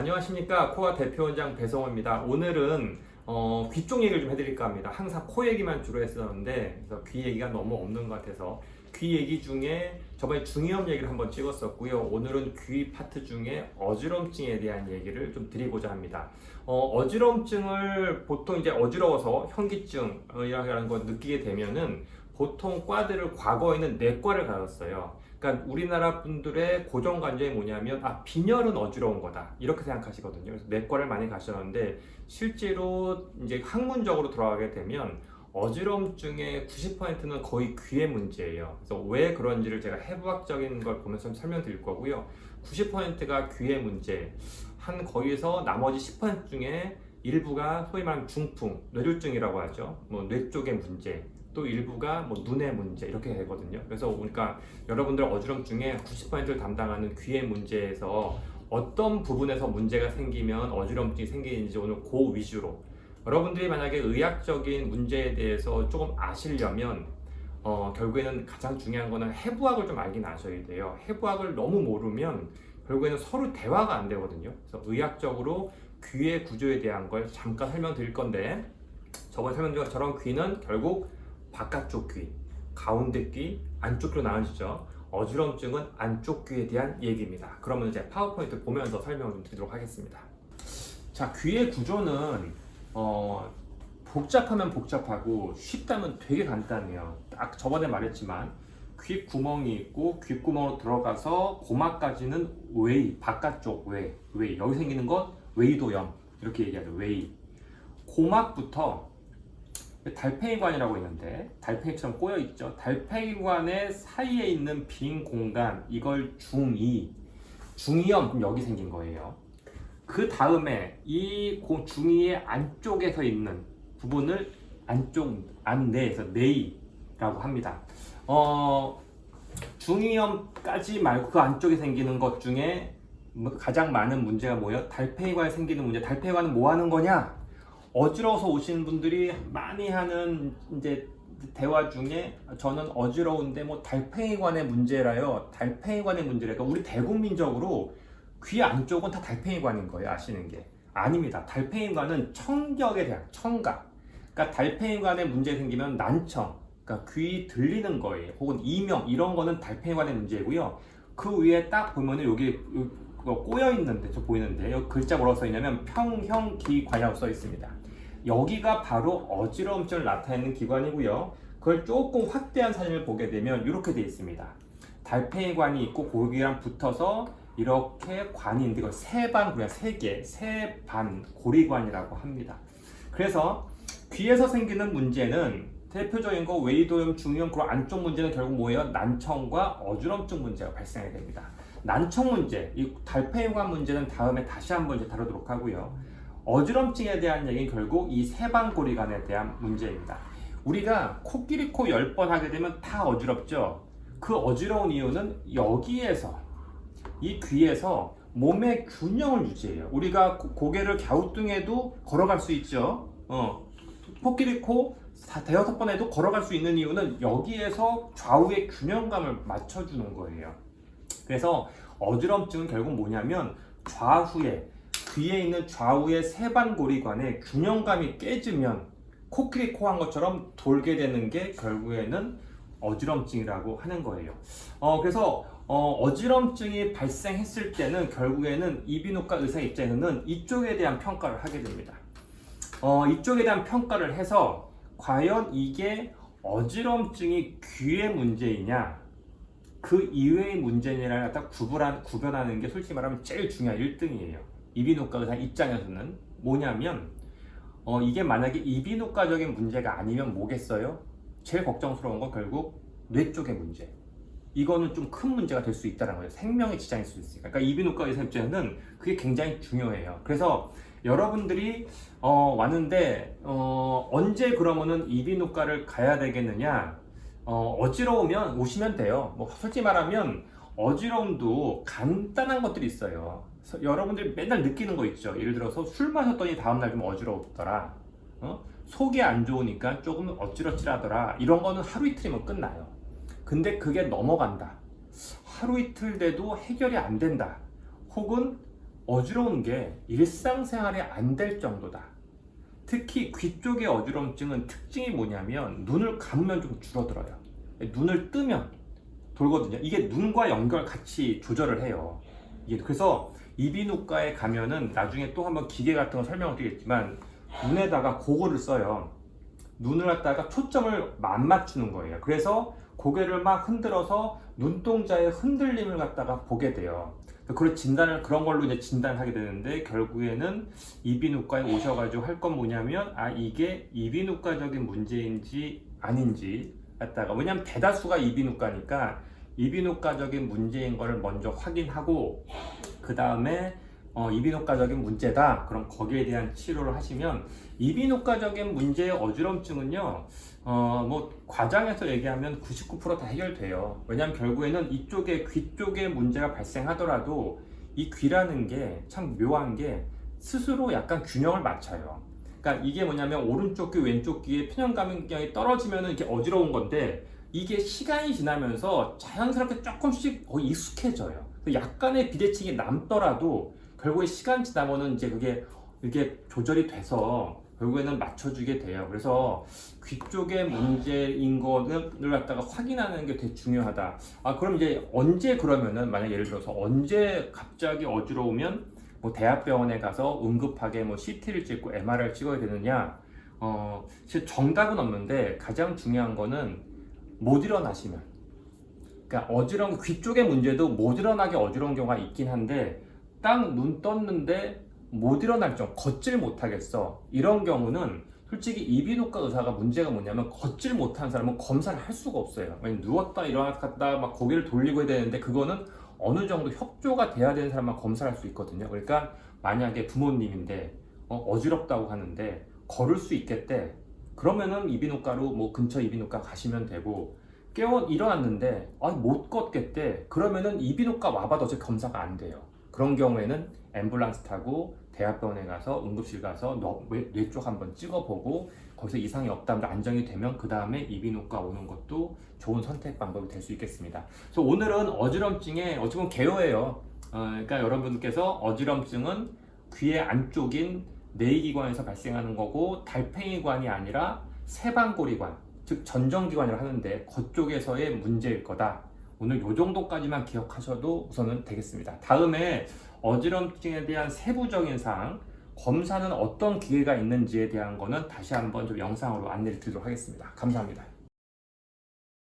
안녕하십니까. 코아 대표원장 배성호입니다. 오늘은 귀 쪽 얘기를 좀 해드릴까 합니다. 항상 코 얘기만 주로 했었는데 그래서 귀 얘기가 너무 없는 것 같아서 귀 얘기 중에 저번에 중이염 얘기를 한번 찍었었고요. 오늘은 귀 파트 중에 어지럼증에 대한 얘기를 좀 드리고자 합니다. 어지럼증을 보통 이제 어지러워서 현기증이라는 걸 느끼게 되면은 보통 과들을 과거에는 내과를 가졌어요. 그러니까 우리나라 분들의 고정관념이 뭐냐면 빈혈은 어지러운 거다 이렇게 생각하시거든요. 그래서 내과를 많이 가셨는데 실제로 이제 학문적으로 들어가게 되면 어지럼증의 90%는 거의 귀의 문제예요. 그래서 왜 그런지를 제가 해부학적인 걸 보면서 좀 설명드릴 거고요. 90%가 귀의 문제, 한 거기서 나머지 10% 중에 일부가 소위 말하는 중풍, 뇌졸중이라고 하죠. 뭐 뇌 쪽의 문제, 또 일부가 뭐 눈의 문제 이렇게 되거든요. 그래서 그러니까 여러분들 어지럼증의 90%를 담당하는 귀의 문제에서 어떤 부분에서 문제가 생기면 어지럼증이 생기는지 오늘 그 위주로 여러분들이 만약에 의학적인 문제에 대해서 조금 아시려면 결국에는 가장 중요한 거는 해부학을 좀 알긴 아셔야 돼요. 해부학을 너무 모르면 결국에는 서로 대화가 안 되거든요. 그래서 의학적으로 귀의 구조에 대한 걸 잠깐 설명드릴 건데 저번에 설명드린 것처럼 귀는 결국 바깥쪽 귀, 가운데 귀, 안쪽 귀로 나눠지죠. 어지럼증은 안쪽 귀에 대한 얘기입니다. 그러면 이제 파워포인트 보면서 설명을 좀 드리도록 하겠습니다. 자, 귀의 구조는 복잡하면 복잡하고 쉽다면 되게 간단해요. 딱 저번에 말했지만 귓구멍이 있고 귓구멍으로 들어가서 고막까지는 웨이, 바깥쪽 웨이 여기 생기는 건 웨이도염 이렇게 얘기하죠. 웨이. 고막부터 달팽이관이라고 있는데 달팽이처럼 꼬여 있죠. 달팽이관의 사이에 있는 빈 공간 이걸 중이염 그럼 여기 생긴 거예요. 그 다음에 이 중이의 안쪽에서 있는 부분을 안내에서 내이라고 합니다. 중이염까지 말고 그 안쪽에 생기는 것 중에 가장 많은 문제가 뭐예요? 달팽이관에 생기는 문제. 달팽이관은 뭐 하는 거냐? 어지러워서 오시는 분들이 많이 하는 이제 대화 중에 저는 어지러운데 뭐 달팽이관의 문제라요. 달팽이관의 문제라. 그러니까 우리 대국민적으로 귀 안쪽은 다 달팽이관인 거예요. 아시는 게 아닙니다. 달팽이관은 청격에 대한 청각. 그러니까 달팽이관에 문제 생기면 난청, 그러니까 귀 들리는 거예요. 혹은 이명 이런 거는 달팽이관의 문제고요. 그 위에 딱 보면은 여기 꼬여 있는데 저 보이는데 여기 글자 뭐라고 써 있냐면 평형기관이라고 써 있습니다. 여기가 바로 어지러움증을 나타내는 기관이고요. 그걸 조금 확대한 사진을 보게 되면 이렇게 되어 있습니다. 달팽이관이 있고 거기랑 붙어서 이렇게 관이 있는데 이걸 세반 고리관이라고 합니다. 그래서 귀에서 생기는 문제는 대표적인 거 웨이도염, 중이염, 그리고 안쪽 문제는 결국 뭐예요? 난청과 어지럼증 문제가 발생하게 됩니다. 난청 문제, 이 달팽이관 문제는 다음에 다시 한번 이제 다루도록 하고요. 어지럼증에 대한 얘기는 결국 이 세방고리관에 대한 문제입니다. 우리가 코끼리 코 10번 하게 되면 다 어지럽죠. 그 어지러운 이유는 여기에서 이 귀에서 몸의 균형을 유지해요. 우리가 고개를 갸우뚱해도 걸어갈 수 있죠. 코끼리 코 대여섯 번 해도 걸어갈 수 있는 이유는 여기에서 좌우의 균형감을 맞춰주는 거예요. 그래서 어지럼증은 결국 뭐냐면 귀에 있는 좌우의 세반고리관의 균형감이 깨지면 코끼리 코 한 것처럼 돌게 되는 게 결국에는 어지럼증이라고 하는 거예요. 그래서 어지럼증이 발생했을 때는 결국에는 이비인후과 의사 입장에서는 이쪽에 대한 평가를 하게 됩니다. 이쪽에 대한 평가를 해서 과연 이게 어지럼증이 귀의 문제이냐 그 이외의 문제냐를 갖다 구별하는 게 솔직히 말하면 제일 중요한 1등이에요. 이비인후과 의사 입장에서는 뭐냐면 이게 만약에 이비인후과적인 문제가 아니면 뭐겠어요? 제일 걱정스러운 건 결국 뇌 쪽의 문제. 이거는 좀 큰 문제가 될 수 있다는 거예요. 생명에 지장일 수 있으니까. 그러니까 이비인후과 의사 입장에서는 그게 굉장히 중요해요. 그래서 여러분들이 왔는데 언제 그러면은 이비인후과를 가야 되겠느냐? 어지러우면 오시면 돼요. 뭐 솔직히 말하면 어지러움도 간단한 것들이 있어요. 여러분들이 맨날 느끼는 거 있죠. 예를 들어서 술 마셨더니 다음날 좀 어지럽더라. 속이 안 좋으니까 조금 어찌러찌하더라. 이런 거는 하루 이틀이면 끝나요. 근데 그게 넘어간다. 하루 이틀 돼도 해결이 안 된다. 혹은 어지러운 게 일상생활에 안 될 정도다. 특히 귀 쪽의 어지럼증은 특징이 뭐냐면 눈을 감으면 좀 줄어들어요. 눈을 뜨면 돌거든요. 이게 눈과 연결 같이 조절을 해요. 그래서 이비인후과에 가면은 나중에 또 한번 기계 같은 거 설명을 드리겠지만 눈에다가 고글을 써요. 눈을 갖다가 초점을 안 맞추는 거예요. 그래서 고개를 막 흔들어서 눈동자의 흔들림을 갖다가 보게 돼요. 그런 걸로 이제 진단하게 되는데, 결국에는 이비인후과에 오셔가지고 할 건 뭐냐면, 이게 이비인후과적인 문제인지 아닌지 갖다가, 왜냐면 대다수가 이비인후과니까 이비인후과적인 문제인 거를 먼저 확인하고, 그 다음에 이비인후과적인 문제다, 그럼 거기에 대한 치료를 하시면, 이비인후과적인 문제의 어지럼증은요, 뭐 과장해서 얘기하면 99% 다 해결돼요. 왜냐하면 결국에는 이쪽에 귀 쪽에 문제가 발생하더라도 이 귀라는 게 참 묘한 게 스스로 약간 균형을 맞춰요. 그러니까 이게 뭐냐면 오른쪽 귀 왼쪽 귀에 편형감경이 떨어지면 이렇게 어지러운 건데, 이게 시간이 지나면서 자연스럽게 조금씩 거의 익숙해져요. 약간의 비대칭이 남더라도 결국에 시간 지나면은 이제 그게 이게 조절이 돼서 결국에는 맞춰주게 돼요. 그래서 귀 쪽에 문제인 거를 갖다가 확인하는 게 되게 중요하다. 그럼 이제 언제, 그러면은 만약 예를 들어서 언제 갑자기 어지러우면 뭐 대학병원에 가서 응급하게 뭐 CT를 찍고 MRI를 찍어야 되느냐? 사실 정답은 없는데 가장 중요한 거는 못 일어나시면, 그러니까 어지러운 귀 쪽의 문제도 못 일어나게 어지러운 경우가 있긴 한데, 딱 눈 떴는데 못 일어날 정도, 걷질 못하겠어, 이런 경우는 솔직히 이비인후과 의사가 문제가 뭐냐면 걷질 못하는 사람은 검사를 할 수가 없어요. 왜냐면 누웠다 일어났다 막 고개를 돌리고 해야 되는데, 그거는 어느 정도 협조가 돼야 되는 사람만 검사를 할 수 있거든요. 그러니까 만약에 부모님인데 어지럽다고 하는데 걸을 수 있겠대, 그러면은 이비인후과로 뭐 근처 이비인후과 가시면 되고, 일어났는데 못 걷겠대, 그러면은 이비인후과 와봐도 어차피 검사가 안 돼요. 그런 경우에는 앰뷸런스 타고 대학병원에 가서 응급실 가서 뇌 쪽 한번 찍어보고, 거기서 이상이 없다면 안정이 되면 그 다음에 이비인후과 오는 것도 좋은 선택 방법이 될 수 있겠습니다. 그래서 오늘은 어지럼증의 어찌 보면 개요예요. 그러니까 여러분들께서 어지럼증은 귀의 안쪽인 내기관에서 발생하는 거고, 달팽이관이 아니라 세방고리관, 즉 전정기관이라고 하는데 그쪽에서의 문제일 거다. 오늘 요 정도까지만 기억하셔도 우선은 되겠습니다. 다음에 어지럼증에 대한 세부적인 사항, 검사는 어떤 기회가 있는지에 대한 거는 다시 한번 좀 영상으로 안내를 드리도록 하겠습니다. 감사합니다.